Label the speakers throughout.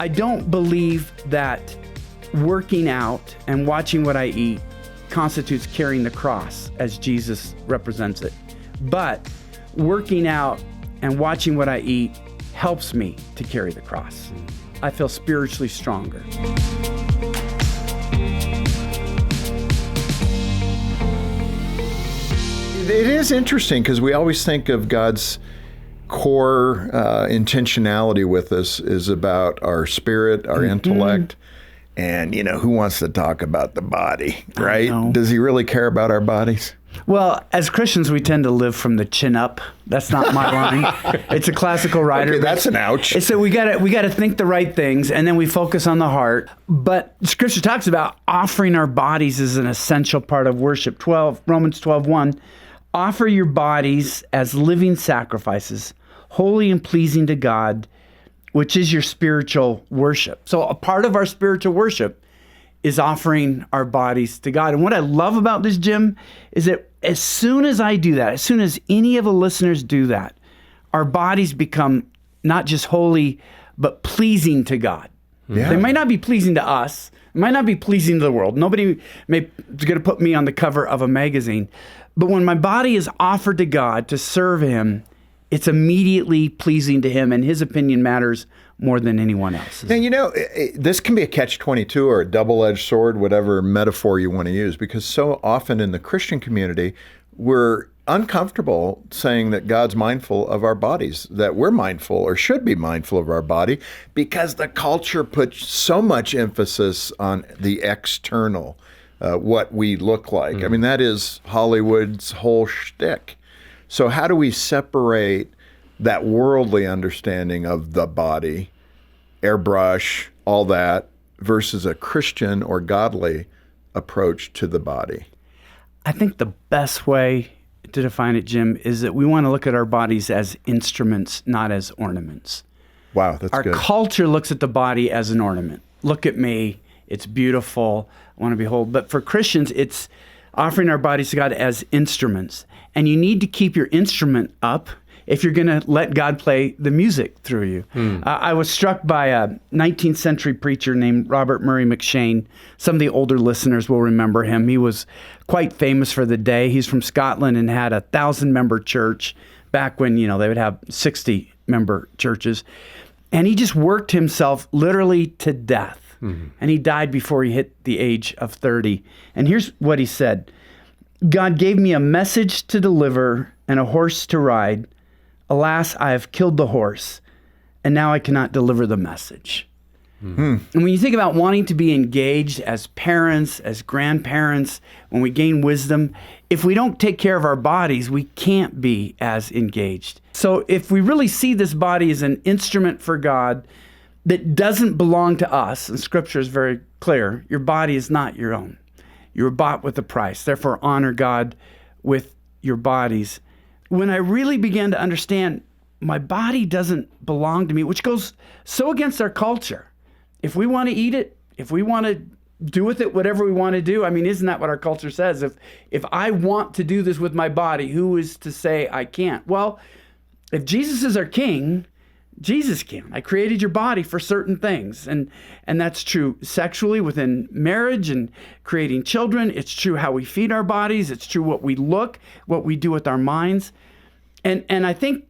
Speaker 1: I don't believe that working out and watching what I eat constitutes carrying the cross as Jesus represents it. But working out and watching what I eat helps me to carry the cross. I feel spiritually stronger.
Speaker 2: It is interesting because we always think of God's core intentionality with us is about our spirit, our intellect. And, who wants to talk about the body, right? Does he really care about our bodies?
Speaker 1: Well, as Christians, we tend to live from the chin up. That's not my line. It's a classical writer.
Speaker 2: Okay, that's an ouch.
Speaker 1: So we got to think the right things, and then we focus on the heart. But Scripture talks about offering our bodies as an essential part of worship. Romans 12:1, offer your bodies as living sacrifices, holy and pleasing to God, which is your spiritual worship. So a part of our spiritual worship is offering our bodies to God. And what I love about this, Jim, is that as soon as I do that, as soon as any of the listeners do that, our bodies become not just holy, but pleasing to God. Yeah. They might not be pleasing to us. It might not be pleasing to the world. Nobody is going to put me on the cover of a magazine. But when my body is offered to God to serve him, it's immediately pleasing to him, and his opinion matters more than anyone else's.
Speaker 2: And this can be a catch-22 or a double-edged sword, whatever metaphor you want to use, because so often in the Christian community, we're uncomfortable saying that God's mindful of our bodies, that we're mindful or should be mindful of our body, because the culture puts so much emphasis on the external, what we look like. I mean, that is Hollywood's whole shtick. So how do we separate that worldly understanding of the body, airbrush, all that, versus a Christian or godly approach to the body?
Speaker 1: I think the best way to define it, Jim, is that we want to look at our bodies as instruments, not as ornaments.
Speaker 2: Wow, that's good.
Speaker 1: Our culture looks at the body as an ornament. Look at me. It's beautiful. I want to behold. But for Christians, it's offering our bodies to God as instruments. And you need to keep your instrument up if you're going to let God play the music through you. I was struck by a 19th century preacher named Robert Murray McCheyne. Some of the older listeners will remember him. He was quite famous for the day. He's from Scotland and had a 1,000-member church back when, they would have 60-member churches. And he just worked himself literally to death. And he died before he hit the age of 30. And here's what he said. God gave me a message to deliver and a horse to ride. Alas, I have killed the horse, and now I cannot deliver the message. And when you think about wanting to be engaged as parents, as grandparents, when we gain wisdom, if we don't take care of our bodies, we can't be as engaged. So if we really see this body as an instrument for God that doesn't belong to us, and Scripture is very clear, your body is not your own. You were bought with a price. Therefore, honor God with your bodies. When I really began to understand my body doesn't belong to me, which goes so against our culture. If we want to eat it, if we want to do with it whatever we want to do, isn't that what our culture says? If I want to do this with my body, who is to say I can't? Well, if Jesus is our king, Jesus can. I created your body for certain things. And that's true sexually within marriage and creating children. It's true how we feed our bodies. It's true what we look, what we do with our minds. And I think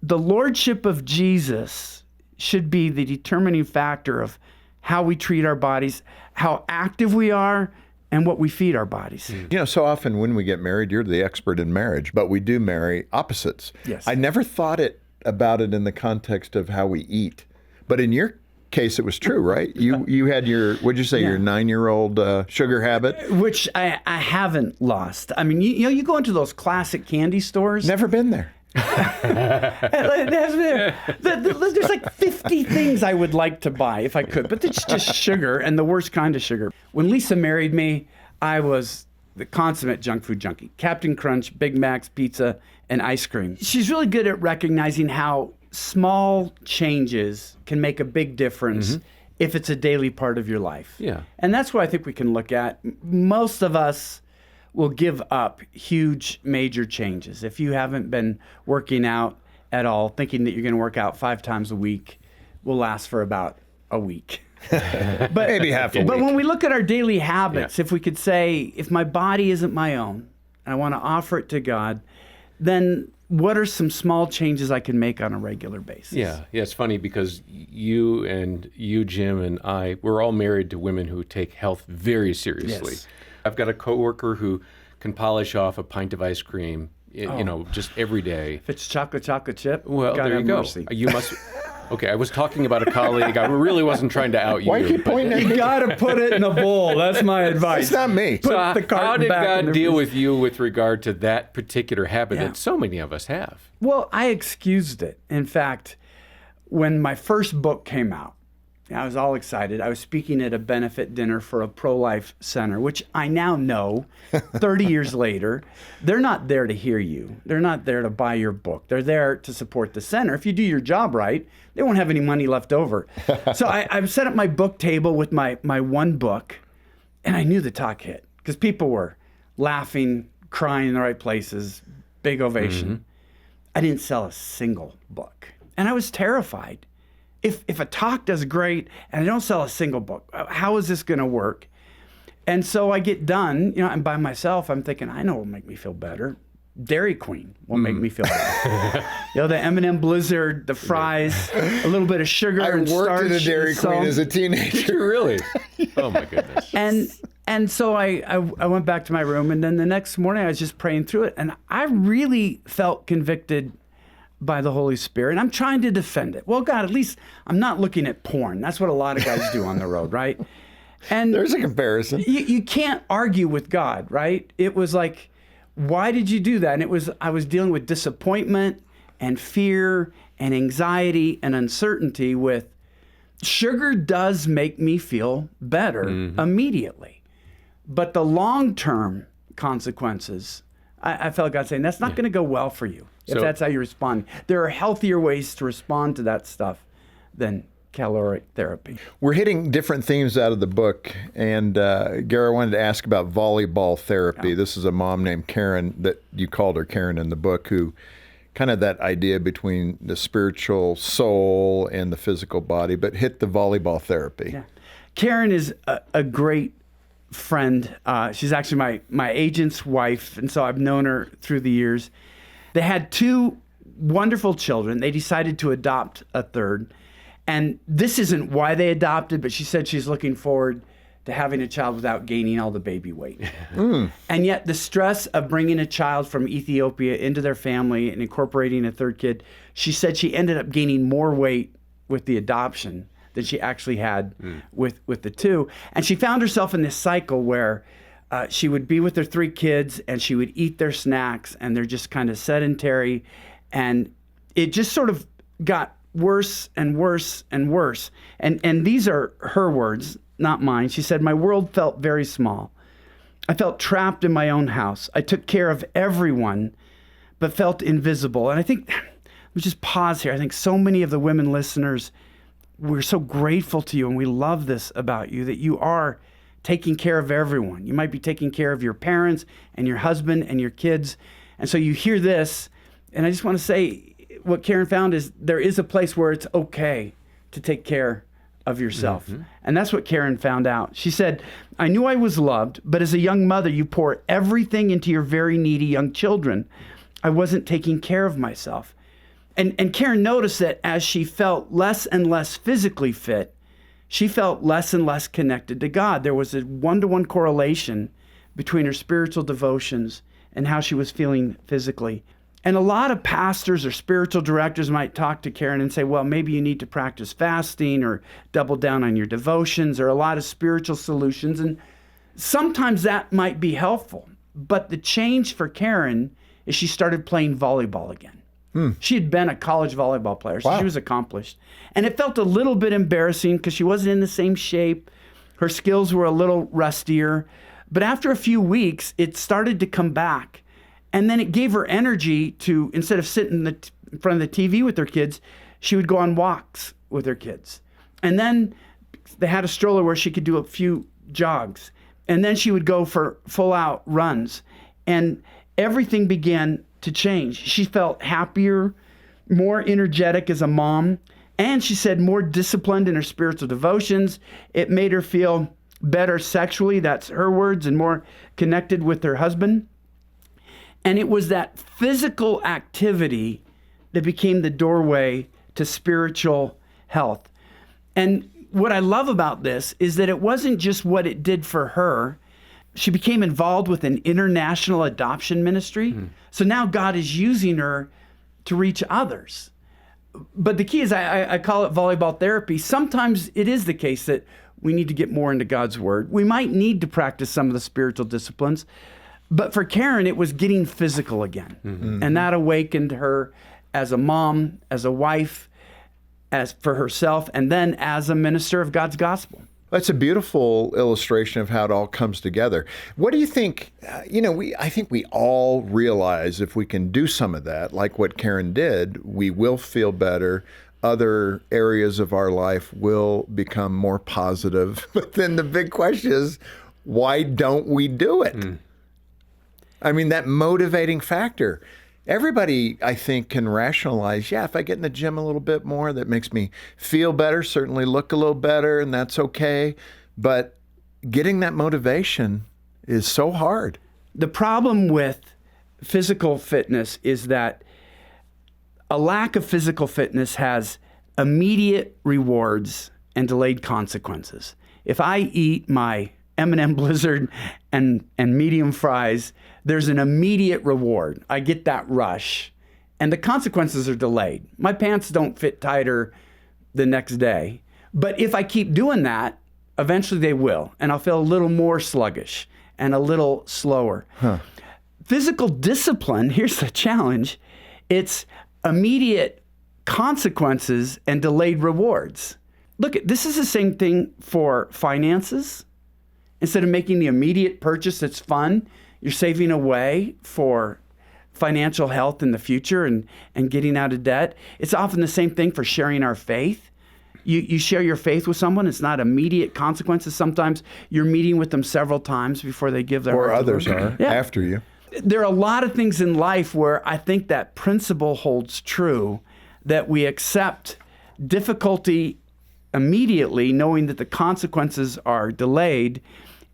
Speaker 1: the lordship of Jesus should be the determining factor of how we treat our bodies, how active we are, and what we feed our bodies.
Speaker 2: So often when we get married, you're the expert in marriage, but we do marry opposites.
Speaker 1: Yes.
Speaker 2: I never thought about it in the context of how we eat. But in your case, it was true, right? You had your, what'd you say, your 9-year-old sugar habit?
Speaker 1: Which I haven't lost. You go into those classic candy stores.
Speaker 2: Never been there.
Speaker 1: There's like 50 things I would like to buy if I could, but it's just sugar, and the worst kind of sugar. When Lisa married me, I was the consummate junk food junkie. Captain Crunch, Big Macs, pizza, and ice cream. She's really good at recognizing how small changes can make a big difference if it's a daily part of your life.
Speaker 3: Yeah.
Speaker 1: And that's what I think we can look at. Most of us will give up huge, major changes. If you haven't been working out at all, thinking that you're going to work out 5 times a week will last for about a week. But
Speaker 2: Maybe half a week.
Speaker 1: But when we look at our daily habits, if we could say, if my body isn't my own, and I want to offer it to God, then what are some small changes I can make on a regular basis?
Speaker 3: Yeah, it's funny because you, Jim, and I, we're all married to women who take health very seriously.
Speaker 1: Yes.
Speaker 3: I've got a coworker who can polish off a pint of ice cream, just every day.
Speaker 1: If it's chocolate chip,
Speaker 3: Well,
Speaker 1: God
Speaker 3: there you
Speaker 1: have
Speaker 3: go.
Speaker 1: mercy.
Speaker 3: You must. Okay, I was talking about a colleague. I really wasn't trying to out you.
Speaker 2: Why keep pointing at
Speaker 1: You
Speaker 2: me?
Speaker 1: got to put it in a bowl. That's my advice.
Speaker 2: It's not me.
Speaker 1: Put
Speaker 3: So
Speaker 1: the carton
Speaker 3: how did
Speaker 1: back in
Speaker 3: God
Speaker 1: the
Speaker 3: deal
Speaker 1: freezer.
Speaker 3: with you with regard to that particular habit
Speaker 1: Yeah.
Speaker 3: that so many of us have?
Speaker 1: Well, I excused it. In fact, when my first book came out, I was all excited. I was speaking at a benefit dinner for a pro-life center, which I now know 30 years later, they're not there to hear you. They're not there to buy your book. They're there to support the center. If you do your job right, they won't have any money left over. So I set up my book table with my one book, and I knew the talk hit because people were laughing, crying in the right places, big ovation. I didn't sell a single book, and I was terrified. If a talk does great and I don't sell a single book, how is this going to work? And so I get done, and by myself, I'm thinking, I know what will make me feel better. Dairy Queen will make me feel better. The M&M Blizzard, the fries, a little bit of sugar
Speaker 2: I
Speaker 1: and
Speaker 2: worked
Speaker 1: starch.
Speaker 2: at a Dairy
Speaker 1: and
Speaker 2: Queen
Speaker 1: salt.
Speaker 2: as a teenager.
Speaker 3: Really? Oh my goodness.
Speaker 1: And so I went back to my room, and then the next morning I was just praying through it, and I really felt convicted by the Holy Spirit, and I'm trying to defend it. Well, God, at least I'm not looking at porn. That's what a lot of guys do on the road, right? And
Speaker 2: There's a comparison.
Speaker 1: you can't argue with God, right? It was like, why did you do that? And I was dealing with disappointment and fear and anxiety and uncertainty with sugar does make me feel better immediately. But the long-term consequences, I felt God saying, that's not going to go well for you if
Speaker 3: So-
Speaker 1: that's how you respond. There are healthier ways to respond to that stuff than caloric therapy.
Speaker 2: We're hitting different themes out of the book, and Gary, I wanted to ask about volleyball therapy. This is a mom named Karen, that you called her Karen in the book, who kind of that idea between the spiritual soul and the physical body, but hit the volleyball therapy.
Speaker 1: Yeah. Karen is a great friend. She's actually my agent's wife, and so I've known her through the years. They had two wonderful children. They decided to adopt a third. And this isn't why they adopted, but she said she's looking forward to having a child without gaining all the baby weight. And yet the stress of bringing a child from Ethiopia into their family and incorporating a third kid, she said she ended up gaining more weight with the adoption than she actually had with the two. And she found herself in this cycle where she would be with her three kids and she would eat their snacks, and they're just kind of sedentary. And it just sort of got worse and worse and worse. And these are her words, not mine. She said, "My world felt very small. I felt trapped in my own house. I took care of everyone, but felt invisible." And I think, let me just pause here. I think so many of the women listeners, we're so grateful to you, and we love this about you, that you are taking care of everyone. You might be taking care of your parents and your husband and your kids. And so you hear this, and I just want to say, what Karen found is there is a place where it's okay to take care of yourself. And that's what Karen found out. She said, "I knew I was loved, but as a young mother, you pour everything into your very needy young children. I wasn't taking care of myself." And Karen noticed that as she felt less and less physically fit, she felt less and less connected to God. There was a one-to-one correlation between her spiritual devotions and how she was feeling physically. And a lot of pastors or spiritual directors might talk to Karen and say, well, maybe you need to practice fasting or double down on your devotions, or a lot of spiritual solutions. And sometimes that might be helpful. But the change for Karen is she started playing volleyball again. She had been a college volleyball player, so she was accomplished. And it felt a little bit embarrassing because she wasn't in the same shape. Her skills were a little rustier. But after a few weeks, it started to come back. And then it gave her energy to, instead of sitting in front of the TV with her kids, she would go on walks with her kids. And then they had a stroller where she could do a few jogs. And then she would go for full-out runs. And everything began to change. She felt happier, more energetic as a mom. And she said more disciplined in her spiritual devotions. It made her feel better sexually, that's her words, and more connected with her husband. And it was that physical activity that became the doorway to spiritual health. And what I love about this is that it wasn't just what it did for her. She became involved with an international adoption ministry. So now God is using her to reach others. But the key is, I call it volleyball therapy. Sometimes it is the case that we need to get more into God's word. We might need to practice some of the spiritual disciplines. But for Karen, it was getting physical again. And that awakened her as a mom, as a wife, as for herself, and then as a minister of God's gospel.
Speaker 2: That's a beautiful illustration of how it all comes together. What do you think? I think we all realize if we can do some of that, like what Karen did, we will feel better. Other areas of our life will become more positive. But then the big question is, why don't we do it? I mean, that motivating factor. Everybody, I think, can rationalize, if I get in the gym a little bit more, that makes me feel better, certainly look a little better, and that's okay. But getting that motivation is so hard.
Speaker 1: The problem with physical fitness is that a lack of physical fitness has immediate rewards and delayed consequences. If I eat my M&M Blizzard and medium fries, there's an immediate reward. I get that rush, and the consequences are delayed. My pants don't fit tighter the next day. But if I keep doing that, eventually they will, and I'll feel a little more sluggish and a little slower. Physical discipline, here's the challenge, it's immediate consequences and delayed rewards. Look, this is the same thing for finances. Instead of making the immediate purchase that's fun, you're saving away for financial health in the future and getting out of debt. It's often the same thing for sharing our faith. You share your faith with someone, it's not immediate consequences. Sometimes you're meeting with them several times before they give their heart
Speaker 2: Or
Speaker 1: to
Speaker 2: others
Speaker 1: the Lord.
Speaker 2: are after you.
Speaker 1: There are a lot of things in life where I think that principle holds true, that we accept difficulty immediately, knowing that the consequences are delayed,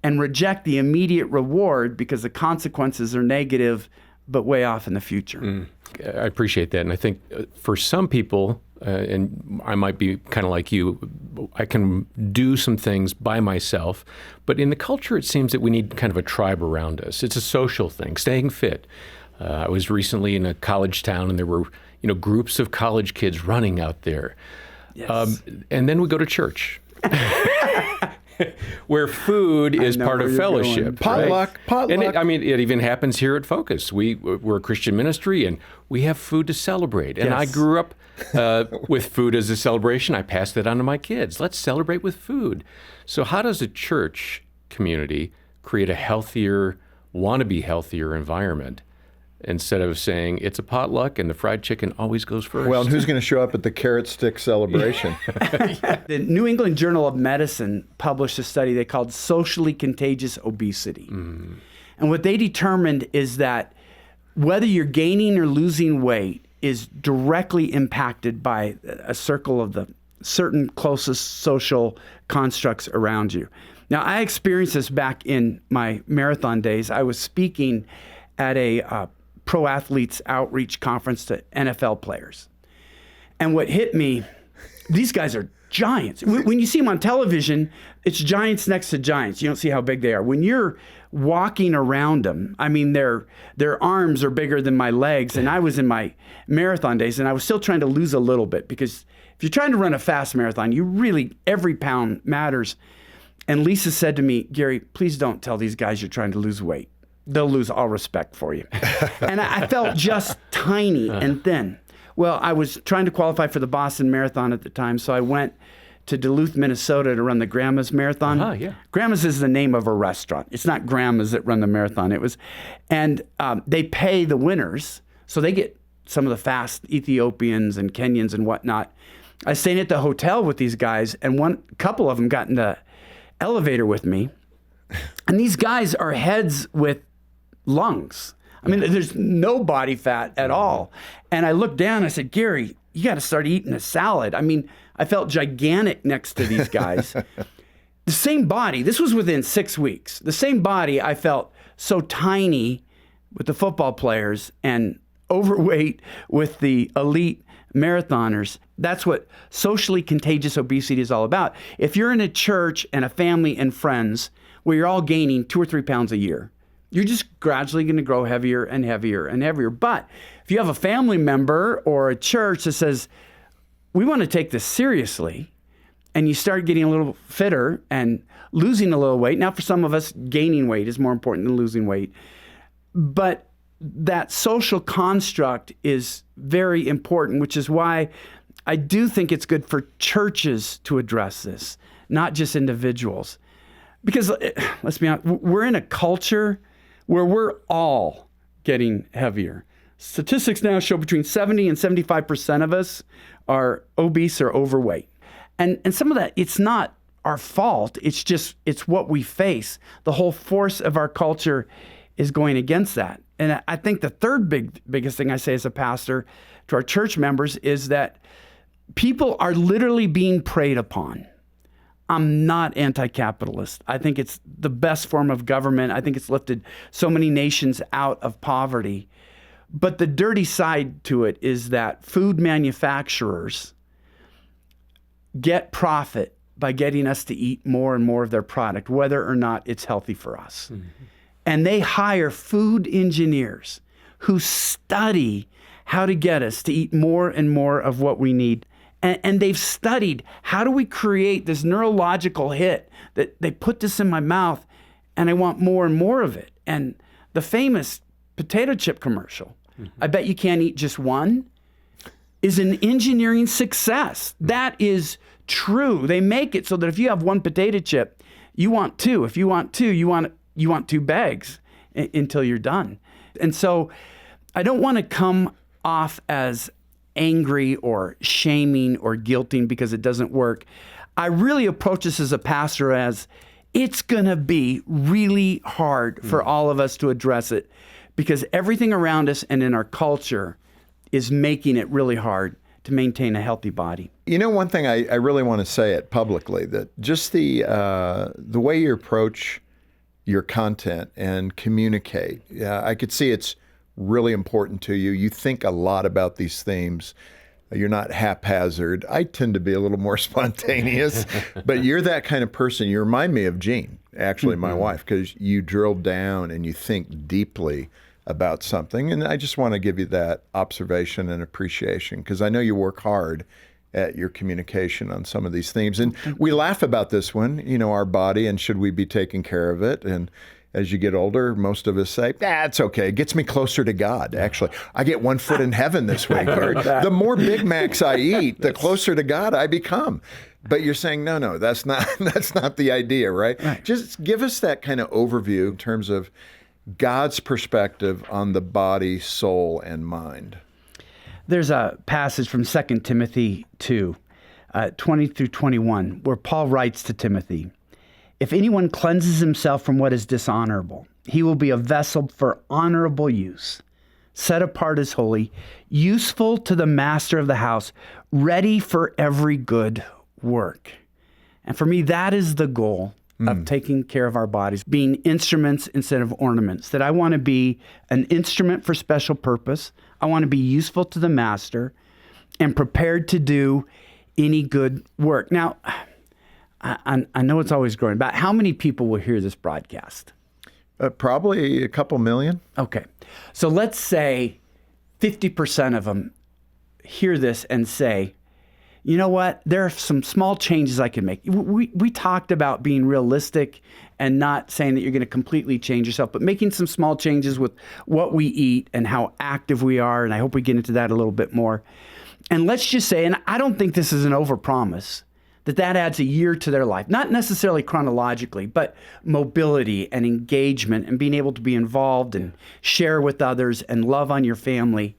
Speaker 1: and reject the immediate reward because the consequences are negative, but way off in the future.
Speaker 3: I appreciate that. And I think for some people, and I might be kind of like you, I can do some things by myself. But in the culture, it seems that we need kind of a tribe around us. It's a social thing, staying fit. I was recently in a college town, and there were groups of college kids running out there.
Speaker 1: Yes.
Speaker 3: And then we go to church. Where food is part of fellowship.
Speaker 2: Potluck.
Speaker 3: And it even happens here at Focus. We're a Christian ministry, and we have food to celebrate. And I grew up with food as a celebration. I passed that on to my kids. Let's celebrate with food. So how does a church community create a healthier, want-to-be healthier environment, instead of saying it's a potluck and the fried chicken always goes first?
Speaker 2: Well, and who's going to show up at the carrot stick celebration?
Speaker 1: The New England Journal of Medicine published a study they called Socially Contagious Obesity. And what they determined is that whether you're gaining or losing weight is directly impacted by a circle of the certain closest social constructs around you. Now, I experienced this back in my marathon days. I was speaking at a pro athletes outreach conference to NFL players. And what hit me, these guys are giants. When you see them on television, it's giants next to giants. You don't see how big they are. When you're walking around them, I mean, their arms are bigger than my legs. And I was in my marathon days, and I was still trying to lose a little bit, because if you're trying to run a fast marathon, every pound matters. And Lisa said to me, Gary, please don't tell these guys you're trying to lose weight. They'll lose all respect for you. And I felt just tiny and thin. Well, I was trying to qualify for the Boston Marathon at the time, so I went to Duluth, Minnesota to run the Grandma's Marathon. Grandma's is the name of a restaurant. It's not Grandma's that run the marathon. And they pay the winners, so they get some of the fast Ethiopians and Kenyans and whatnot. I stayed at the hotel with these guys, and couple of them got in the elevator with me. And these guys are heads with lungs. I mean, there's no body fat at all. And I looked down and I said, Gary, you got to start eating a salad. I mean, I felt gigantic next to these guys. The same body, this was within 6 weeks. The same body, I felt so tiny with the football players and overweight with the elite marathoners. That's what socially contagious obesity is all about. If you're in a church and a family and friends where you're all gaining 2 or 3 pounds a year, you're just gradually going to grow heavier and heavier and heavier. But if you have a family member or a church that says, we want to take this seriously, and you start getting a little fitter and losing a little weight. Now, for some of us, gaining weight is more important than losing weight. But that social construct is very important, which is why I do think it's good for churches to address this, not just individuals. Because let's be honest, we're in a culture where we're all getting heavier. Statistics now show between 70 and 75% of us are obese or overweight. And some of that, it's not our fault. It's what we face. The whole force of our culture is going against that. And I think the third biggest thing I say as a pastor to our church members is that people are literally being preyed upon. I'm not anti-capitalist. I think it's the best form of government. I think it's lifted so many nations out of poverty. But the dirty side to it is that food manufacturers get profit by getting us to eat more and more of their product, whether or not it's healthy for us. Mm-hmm. And they hire food engineers who study how to get us to eat more and more of what we need. And they've studied, how do we create this neurological hit that they put this in my mouth and I want more and more of it. And the famous potato chip commercial, I bet you can't eat just one, is an engineering success. That is true. They make it so that if you have one potato chip, you want two. If you want two, you want 2 bags until you're done. And so I don't want to come off as angry or shaming or guilting because it doesn't work. I really approach this as a pastor as it's going to be really hard for all of us to address it because everything around us and in our culture is making it really hard to maintain a healthy body.
Speaker 2: You know, one thing I really want to say it publicly, that just the way you approach your content and communicate, I could see it's really important to you. You think a lot about these themes. You're not haphazard. I tend to be a little more spontaneous, but you're that kind of person. You remind me of Jean, actually, my wife, because you drill down and you think deeply about something. And I just want to give you that observation and appreciation because I know you work hard at your communication on some of these themes. And we laugh about this one, you know, our body and should we be taking care of it? And as you get older, most of us say, it's okay. It gets me closer to God, actually. I get 1 foot in heaven this week. The more Big Macs I eat, the closer to God I become. But you're saying, no, that's not the idea, right? Just give us that kind of overview in terms of God's perspective on the body, soul, and mind.
Speaker 1: There's a passage from 2 Timothy 2, 20 through 21, where Paul writes to Timothy, if anyone cleanses himself from what is dishonorable, he will be a vessel for honorable use, set apart as holy, useful to the master of the house, ready for every good work. And for me, that is the goal of taking care of our bodies, being instruments instead of ornaments, that I want to be an instrument for special purpose. I want to be useful to the master and prepared to do any good work. Now, I know it's always growing. About how many people will hear this broadcast?
Speaker 2: Probably a couple million.
Speaker 1: Okay. So let's say 50% of them hear this and say, you know what? There are some small changes I can make. We talked about being realistic and not saying that you're going to completely change yourself, but making some small changes with what we eat and how active we are. And I hope we get into that a little bit more. And let's just say, and I don't think this is an overpromise, that adds a year to their life, not necessarily chronologically, but mobility and engagement and being able to be involved and share with others and love on your family.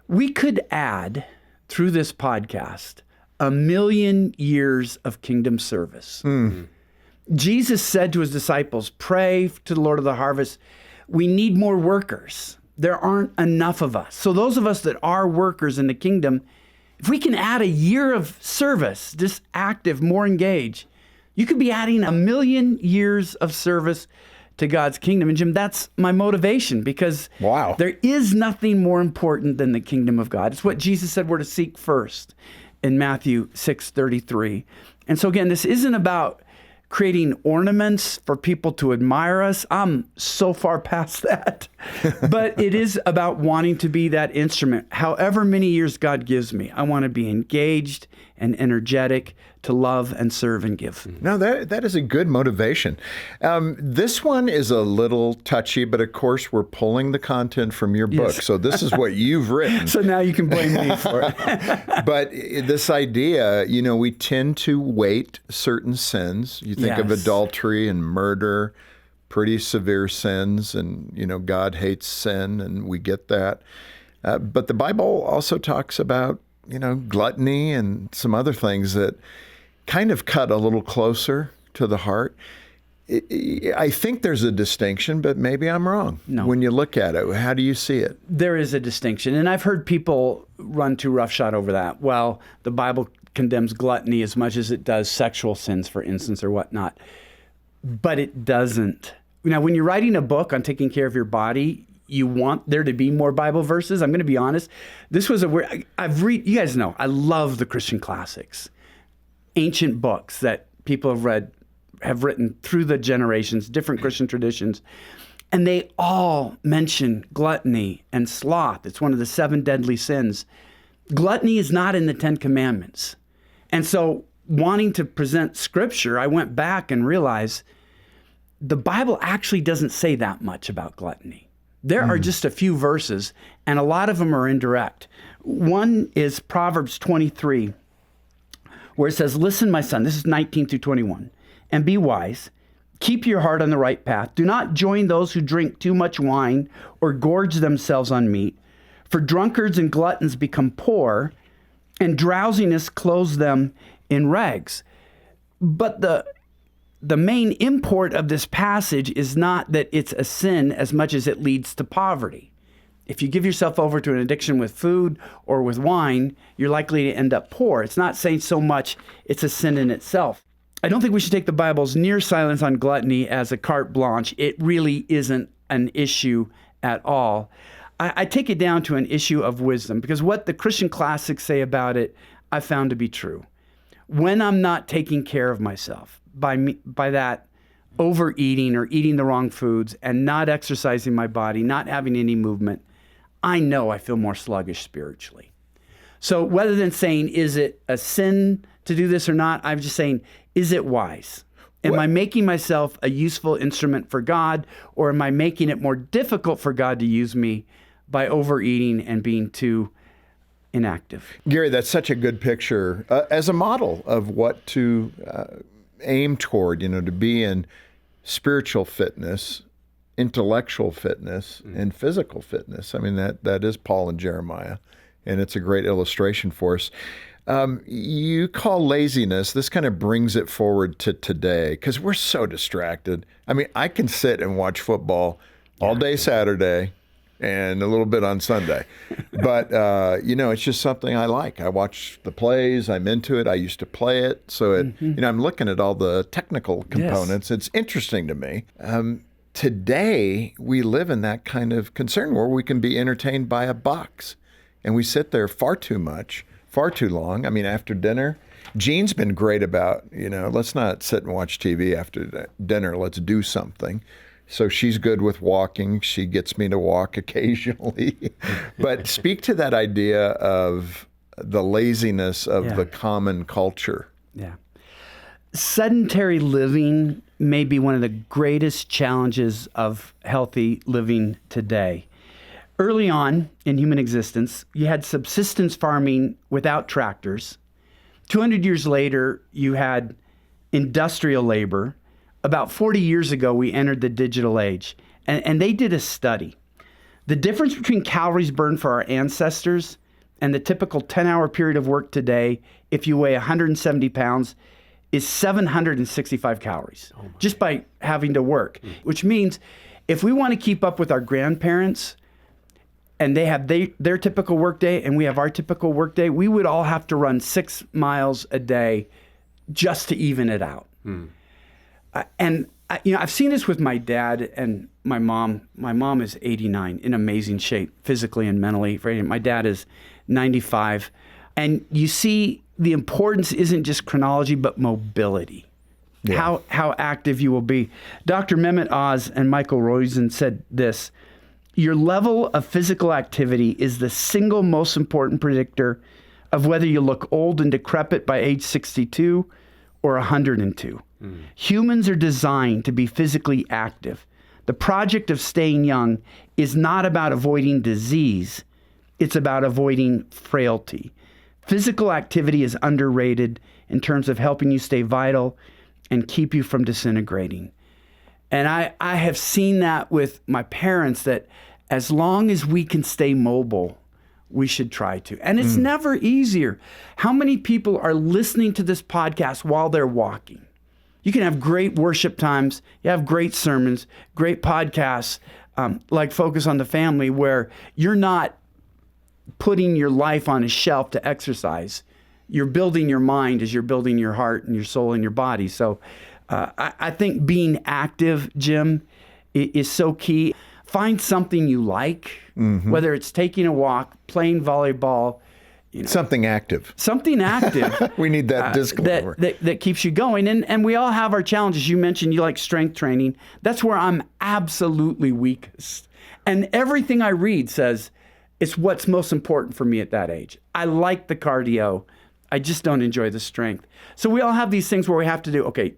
Speaker 1: We could add, through this podcast, 1 million years of kingdom service. Jesus said to his disciples, pray to the Lord of the harvest. We need more workers. There aren't enough of us. So those of us that are workers in the kingdom, If we can add a year of service, just active, more engaged, you could be adding 1,000,000 years of service to God's kingdom. And Jim, that's my motivation, because there is nothing more important than the kingdom of God. It's what Jesus said we're to seek first in Matthew 6:33. And so again, this isn't about creating ornaments for people to admire us. I'm so far past that. But it is about wanting to be that instrument. However many years God gives me, I want to be engaged and energetic to love and serve and give.
Speaker 2: No, that is a good motivation. This one is a little touchy, but of course we're pulling the content from your book. So this is what you've written.
Speaker 1: So now you can blame me for it.
Speaker 2: But this idea, we tend to weight certain sins. You think of adultery and murder, pretty severe sins, and, God hates sin, and we get that. But the Bible also talks about, gluttony and some other things that kind of cut a little closer to the heart. I think there's a distinction, but maybe I'm wrong.
Speaker 1: No.
Speaker 2: When you look at it, how do you see it?
Speaker 1: There is a distinction, and I've heard people run too roughshod over that. Well, the Bible condemns gluttony as much as it does sexual sins, for instance, or whatnot. But it doesn't. Now, when you're writing a book on taking care of your body, you want there to be more Bible verses. I'm going to be honest. This was you guys know, I love the Christian classics. Ancient books that people have written through the generations, different Christian traditions, and they all mention gluttony and sloth. It's one of the 7 deadly sins. Gluttony is not in the 10 Commandments. And so wanting to present Scripture, I went back and realized the Bible actually doesn't say that much about gluttony. There are just a few verses, and a lot of them are indirect. One is Proverbs 23, where it says, "Listen, my son," this is 19 through 21, "and be wise. Keep your heart on the right path. Do not join those who drink too much wine or gorge themselves on meat. For drunkards and gluttons become poor, and drowsiness clothes them in rags." But the main import of this passage is not that it's a sin as much as it leads to poverty. If you give yourself over to an addiction with food or with wine, you're likely to end up poor. It's not saying so much it's a sin in itself. I don't think we should take the Bible's near silence on gluttony as a carte blanche. It really isn't an issue at all. I take it down to an issue of wisdom, because what the Christian classics say about it, I found to be true. When I'm not taking care of myself, by that overeating or eating the wrong foods and not exercising my body, not having any movement, I know I feel more sluggish spiritually. So rather than saying, is it a sin to do this or not, I'm just saying, is it wise? Am I making myself a useful instrument for God, or am I making it more difficult for God to use me by overeating and being too inactive?
Speaker 2: Gary, that's such a good picture as a model of what to aim toward, to be in spiritual fitness, intellectual fitness, and physical fitness. I mean, that is Paul and Jeremiah, and it's a great illustration for us. You call laziness, this kind of brings it forward to today, because we're so distracted. I mean, I can sit and watch football all day Saturday and a little bit on Sunday. But, it's just something I like. I watch the plays. I'm into it. I used to play it. So, I'm looking at all the technical components. Yes. It's interesting to me. Today, we live in that kind of concern where we can be entertained by a box. And we sit there far too much, far too long. I mean, after dinner, Jean's been great about, let's not sit and watch TV after dinner. Let's do something. So she's good with walking. She gets me to walk occasionally. But speak to that idea of the laziness of the common culture.
Speaker 1: Yeah. Sedentary living may be one of the greatest challenges of healthy living today. Early on in human existence, you had subsistence farming without tractors. 200 years later, you had industrial labor. About 40 years ago, we entered the digital age, and they did a study. The difference between calories burned for our ancestors and the typical 10-hour period of work today, if you weigh 170 pounds, is 765 calories, just by having to work, which means if we want to keep up with our grandparents, and they have their typical work day and we have our typical work day, we would all have to run 6 miles a day just to even it out. I've seen this with my dad and my mom. My mom is 89, in amazing shape, physically and mentally. My dad is 95. And you see the importance isn't just chronology, but mobility. Yeah. How active you will be. Dr. Mehmet Oz and Michael Roizen said this: your level of physical activity is the single most important predictor of whether you look old and decrepit by age 62 or 102. Humans are designed to be physically active. The project of staying young is not about avoiding disease. It's about avoiding frailty. Physical activity is underrated in terms of helping you stay vital and keep you from disintegrating. And I have seen that with my parents, that as long as we can stay mobile, we should try to. And it's never easier. How many people are listening to this podcast while they're walking? You can have great worship times. You have great sermons, great podcasts, like Focus on the Family, where you're not putting your life on a shelf to exercise. You're building your mind as you're building your heart and your soul and your body. So I think being active, Jim, is so key. Find something you like, whether it's taking a walk, playing volleyball.
Speaker 2: Something active.
Speaker 1: Something active.
Speaker 2: We need that disclaimer.
Speaker 1: That keeps you going. And we all have our challenges. You mentioned you like strength training. That's where I'm absolutely weakest. And everything I read says it's what's most important for me at that age. I like the cardio. I just don't enjoy the strength. So we all have these things where we have to do, okay,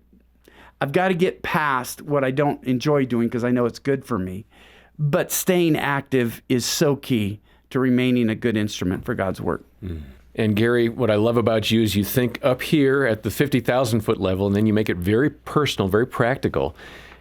Speaker 1: I've got to get past what I don't enjoy doing because I know it's good for me. But staying active is so key to remaining a good instrument for God's work.
Speaker 3: And Gary, what I love about you is you think up here at the 50,000 foot level, and then you make it very personal, very practical.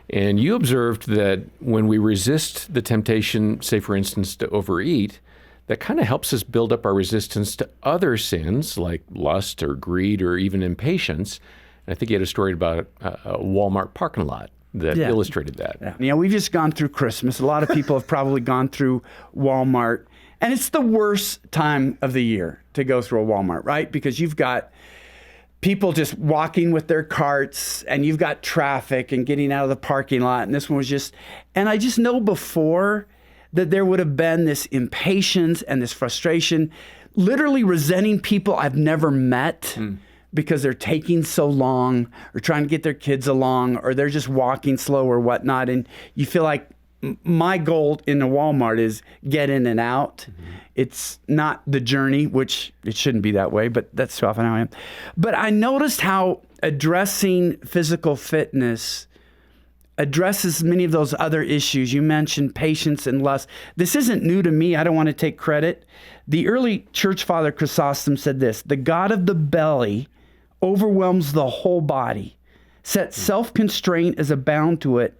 Speaker 3: And you observed that when we resist the temptation, say for instance, to overeat, that kind of helps us build up our resistance to other sins like lust or greed or even impatience. And I think you had a story about a Walmart parking lot that illustrated that.
Speaker 1: Yeah. We've just gone through Christmas. A lot of people have probably gone through Walmart. And it's the worst time of the year to go through a Walmart, right? Because you've got people just walking with their carts, and you've got traffic and getting out of the parking lot. And this one was just, and I just know before that there would have been this impatience and this frustration, literally resenting people I've never met because they're taking so long, or trying to get their kids along, or they're just walking slow or whatnot. And you feel like, my goal in a Walmart is get in and out. It's not the journey, which it shouldn't be that way, but that's often how I am. But I noticed how addressing physical fitness addresses many of those other issues. You mentioned patience and lust. This isn't new to me. I don't want to take credit. The early church father Chrysostom said this: the God of the belly overwhelms the whole body, sets self-constraint as a bound to it,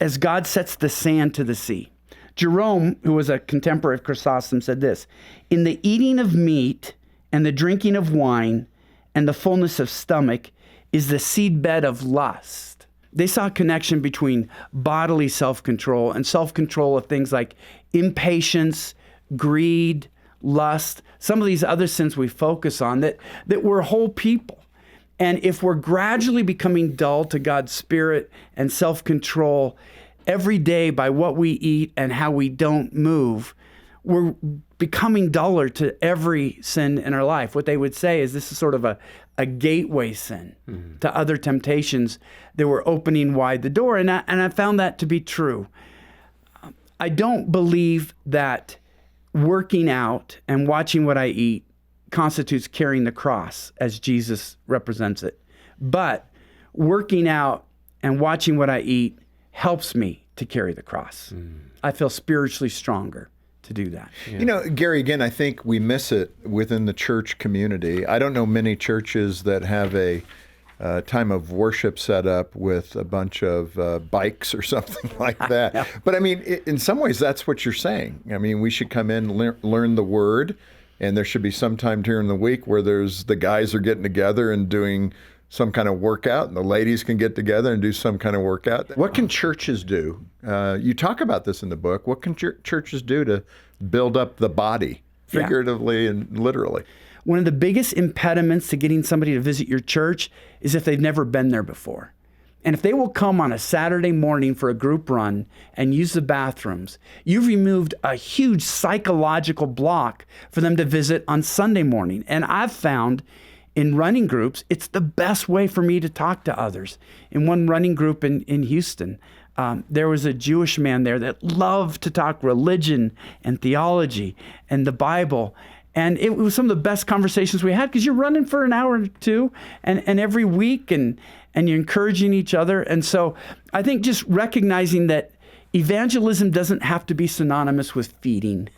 Speaker 1: as God sets the sand to the sea. Jerome, who was a contemporary of Chrysostom, said this: in the eating of meat and the drinking of wine and the fullness of stomach is the seedbed of lust. They saw a connection between bodily self-control and self-control of things like impatience, greed, lust, some of these other sins we focus on, that we're whole people. And if we're gradually becoming dull to God's Spirit and self-control every day by what we eat and how we don't move, we're becoming duller to every sin in our life. What they would say is this is sort of a gateway sin to other temptations that we're opening wide the door. And I found that to be true. I don't believe that working out and watching what I eat constitutes carrying the cross as Jesus represents it. But working out and watching what I eat helps me to carry the cross. I feel spiritually stronger to do that.
Speaker 2: Yeah. Gary, again, I think we miss it within the church community. I don't know many churches that have a time of worship set up with a bunch of bikes or something like that. Yeah. But I mean, in some ways, that's what you're saying. I mean, we should come in, learn the Word, and there should be some time during the week where the guys are getting together and doing some kind of workout, and the ladies can get together and do some kind of workout. What can churches do? You talk about this in the book. What can churches do to build up the body, figuratively and literally?
Speaker 1: One of the biggest impediments to getting somebody to visit your church is if they've never been there before. And if they will come on a Saturday morning for a group run and use the bathrooms, you've removed a huge psychological block for them to visit on Sunday morning. And I've found in running groups, it's the best way for me to talk to others. In one running group in Houston, there was a Jewish man there that loved to talk religion and theology and the Bible. And it was some of the best conversations we had because you're running for an hour or two and every week and you're encouraging each other. And so I think just recognizing that evangelism doesn't have to be synonymous with feeding.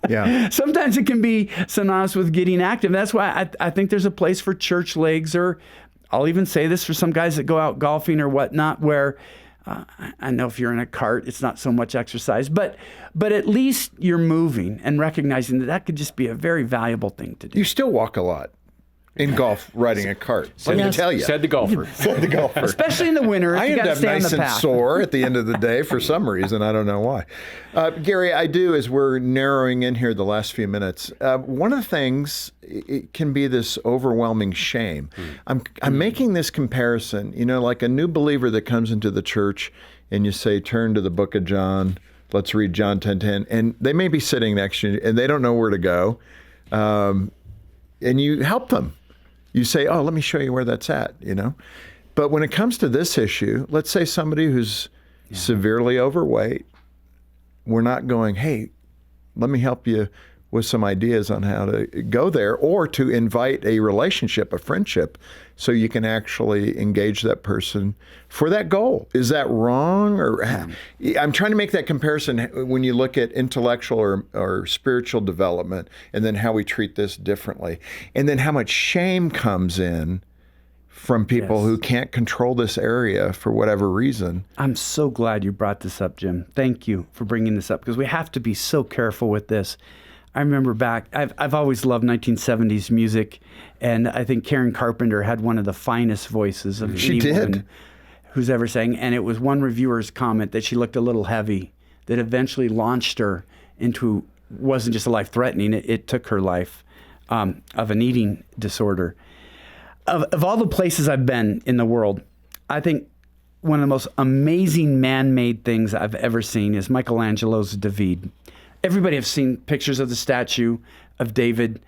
Speaker 2: Yeah.
Speaker 1: Sometimes it can be synonymous with getting active. That's why I think there's a place for church legs, or I'll even say this for some guys that go out golfing or whatnot, where I know if you're in a cart, it's not so much exercise, but at least you're moving and recognizing that could just be a very valuable thing to do.
Speaker 2: You still walk a lot in golf, riding a cart. Let me tell you.
Speaker 3: Said the golfer.
Speaker 2: Said the golfer.
Speaker 1: Especially in the winter,
Speaker 2: I
Speaker 1: you
Speaker 2: end
Speaker 1: got to
Speaker 2: up
Speaker 1: stay
Speaker 2: nice
Speaker 1: on the
Speaker 2: and
Speaker 1: path.
Speaker 2: sore at the end of the day for some reason. I don't know why. Gary, I do, as we're narrowing in here the last few minutes, one of the things, it can be this overwhelming shame. I'm making this comparison, like a new believer that comes into the church and you say, turn to the book of John, let's read John 10:10, and they may be sitting next to you and they don't know where to go, and you help them. You say, oh, let me show you where that's at, But when it comes to this issue, let's say somebody who's severely overweight, we're not going, hey, let me help you with some ideas on how to go there, or to invite a relationship, a friendship, so you can actually engage that person for that goal. Is that wrong? Or I'm trying to make that comparison when you look at intellectual or spiritual development, and then how we treat this differently. And then how much shame comes in from people who can't control this area for whatever reason.
Speaker 1: I'm so glad you brought this up, Jim. Thank you for bringing this up, because we have to be so careful with this. I remember back, I've always loved 1970s music, and I think Karen Carpenter had one of the finest voices of
Speaker 2: She
Speaker 1: anyone
Speaker 2: did.
Speaker 1: who's ever sang. And it was one reviewer's comment that she looked a little heavy, that eventually launched her into, wasn't just a life-threatening, it took her life, of an eating disorder. Of all the places I've been in the world, I think one of the most amazing man-made things I've ever seen is Michelangelo's David. Everybody has seen pictures of the statue of David.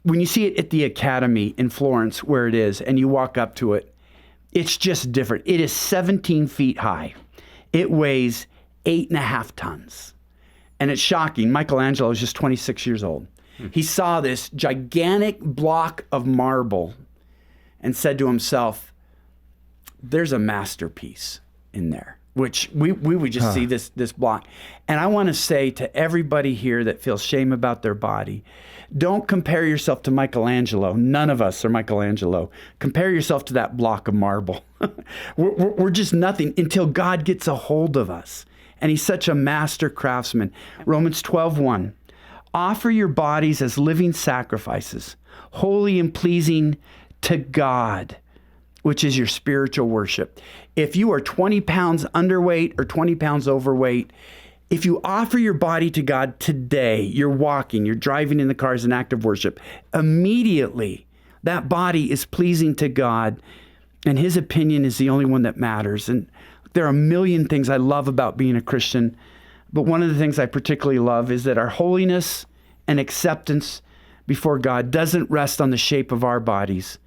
Speaker 1: When you see it at the Academy in Florence, where it is, and you walk up to it, it's just different. It is 17 feet high. It weighs 8.5 tons. And it's shocking. Michelangelo is just 26 years old. He saw this gigantic block of marble and said to himself, there's a masterpiece in there, which we would just see this block. And I want to say to everybody here that feels shame about their body, don't compare yourself to Michelangelo. None of us are Michelangelo. Compare yourself to that block of marble. We're just nothing until God gets a hold of us. And he's such a master craftsman. Romans 12:1, offer your bodies as living sacrifices, holy and pleasing to God, which is your spiritual worship. If you are 20 pounds underweight or 20 pounds overweight, if you offer your body to God today, you're walking, you're driving in the car as an act of worship, immediately that body is pleasing to God, and his opinion is the only one that matters. And there are a million things I love about being a Christian, but one of the things I particularly love is that our holiness and acceptance before God doesn't rest on the shape of our bodies,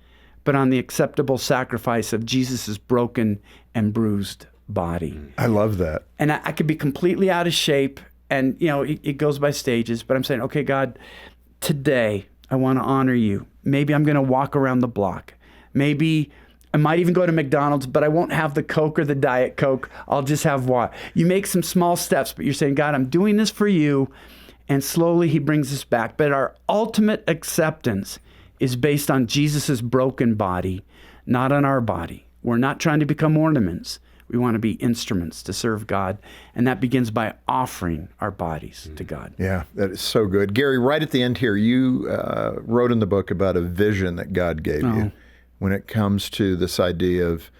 Speaker 1: but on the acceptable sacrifice of Jesus' broken and bruised body.
Speaker 2: I love that.
Speaker 1: And I could be completely out of shape, and it goes by stages, but I'm saying, okay, God, today I want to honor you. Maybe I'm going to walk around the block. Maybe I might even go to McDonald's, but I won't have the Coke or the Diet Coke. I'll just have water. You make some small steps, but you're saying, God, I'm doing this for you. And slowly he brings us back. But our ultimate acceptance is based on Jesus' broken body, not on our body. We're not trying to become ornaments. We want to be instruments to serve God. And that begins by offering our bodies to God.
Speaker 2: Yeah, that is so good. Gary, right at the end here, you wrote in the book about a vision that God gave you. when it comes to this idea of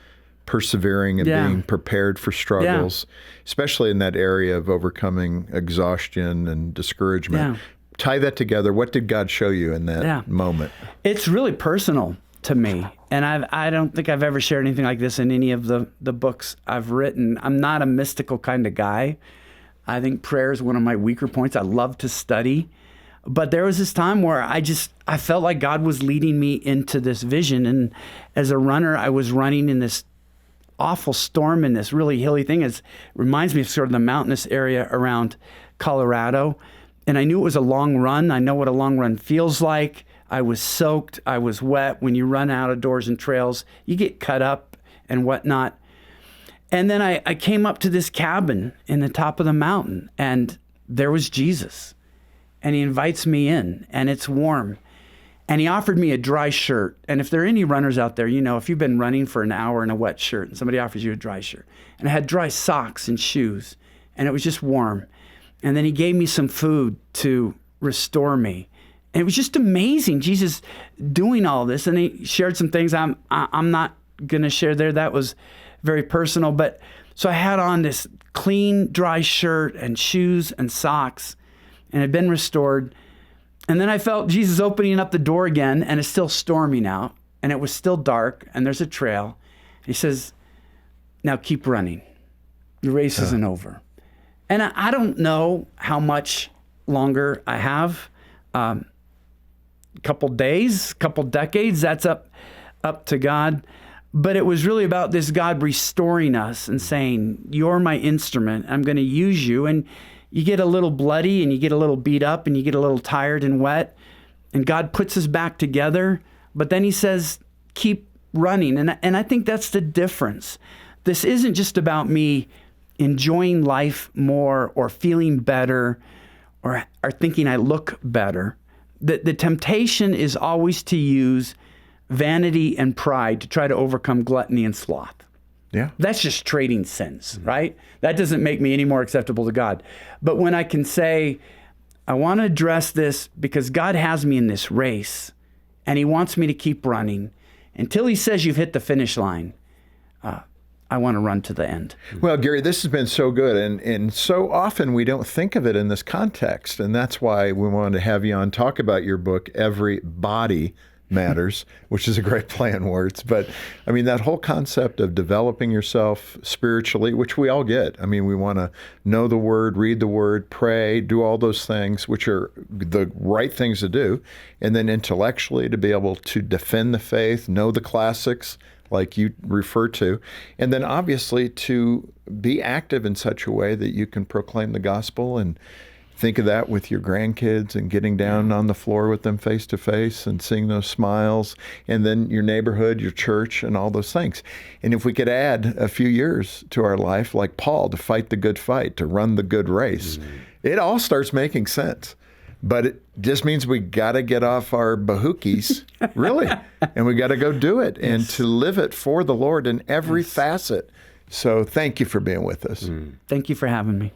Speaker 2: persevering and being prepared for struggles, especially in that area of overcoming exhaustion and discouragement. Tie that together. What did God show you in that moment?
Speaker 1: It's really personal to me. And I don't think I've ever shared anything like this in any of the books I've written. I'm not a mystical kind of guy. I think prayer is one of my weaker points. I love to study. But there was this time where I felt like God was leading me into this vision. And as a runner, I was running in this awful storm in this really hilly thing. It reminds me of sort of the mountainous area around Colorado. And I knew it was a long run. I know what a long run feels like. I was soaked. I was wet. When you run out of doors and trails, you get cut up and whatnot. And then I came up to this cabin in the top of the mountain, and there was Jesus. And he invites me in, and it's warm. And he offered me a dry shirt. And if there are any runners out there, you know, if you've been running for an hour in a wet shirt and somebody offers you a dry shirt. And I had dry socks and shoes, and it was just warm. And then he gave me some food to restore me. And it was just amazing, Jesus doing all this. And he shared some things I'm not going to share there. That was very personal. But so I had on this clean, dry shirt and shoes and socks, and had been restored. And then I felt Jesus opening up the door again, and it's still storming out, and it was still dark, and there's a trail. He says, now keep running. Your race isn't over. And I don't know how much longer I have. A couple days, couple decades, that's up to God. But it was really about this God restoring us and saying, you're my instrument. I'm going to use you. And you get a little bloody, and you get a little beat up, and you get a little tired and wet, and God puts us back together. But then he says, keep running. And I think that's the difference. This isn't just about me enjoying life more or feeling better or thinking I look better. The temptation is always to use vanity and pride to try to overcome gluttony and sloth.
Speaker 2: Yeah.
Speaker 1: That's just trading sins, right? That doesn't make me any more acceptable to God. But when I can say, I want to address this because God has me in this race, and he wants me to keep running until he says you've hit the finish line, I want to run to the end.
Speaker 2: Well, Gary, this has been so good, and so often we don't think of it in this context, and that's why we wanted to have you on, talk about your book, Every Body Matters, which is a great play on words. But I mean, that whole concept of developing yourself spiritually, which we all get. I mean, we want to know the word, read the word, pray, do all those things, which are the right things to do. And then intellectually to be able to defend the faith, know the classics like you refer to. And then obviously to be active in such a way that you can proclaim the gospel and think of that with your grandkids and getting down on the floor with them face to face and seeing those smiles, and then your neighborhood, your church, and all those things. And if we could add a few years to our life, like Paul, to fight the good fight, to run the good race, it all starts making sense. But it just means we got to get off our bahookies, really, and we got to go do it and to live it for the Lord in every facet. So thank you for being with us.
Speaker 1: Thank you for having me.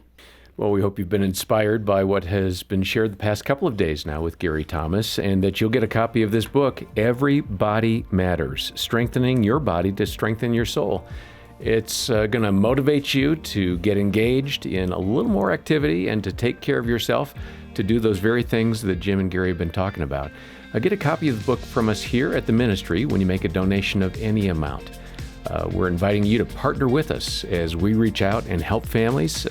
Speaker 3: Well, we hope you've been inspired by what has been shared the past couple of days now with Gary Thomas, and that you'll get a copy of this book, Every Body Matters, Strengthening Your Body to Strengthen Your Soul. It's going to motivate you to get engaged in a little more activity and to take care of yourself, to do those very things that Jim and Gary have been talking about. Get a copy of the book from us here at the ministry when you make a donation of any amount. We're inviting you to partner with us as we reach out and help families.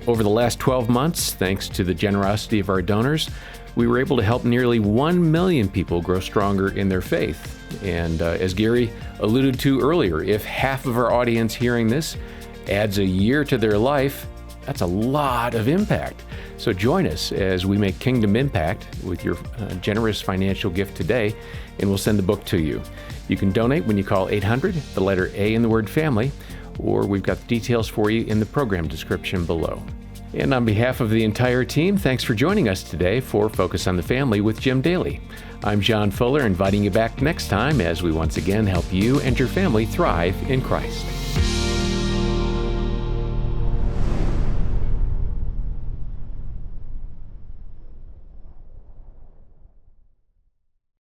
Speaker 3: Over the last 12 months, thanks to the generosity of our donors, we were able to help nearly 1 million people grow stronger in their faith. And as Gary alluded to earlier, if half of our audience hearing this adds a year to their life, that's a lot of impact. So join us as we make Kingdom Impact with your generous financial gift today, and we'll send the book to you. You can donate when you call 800, the letter A in the word family, or we've got details for you in the program description below. And on behalf of the entire team, thanks for joining us today for Focus on the Family with Jim Daly. I'm John Fuller, inviting you back next time as we once again help you and your family thrive in Christ.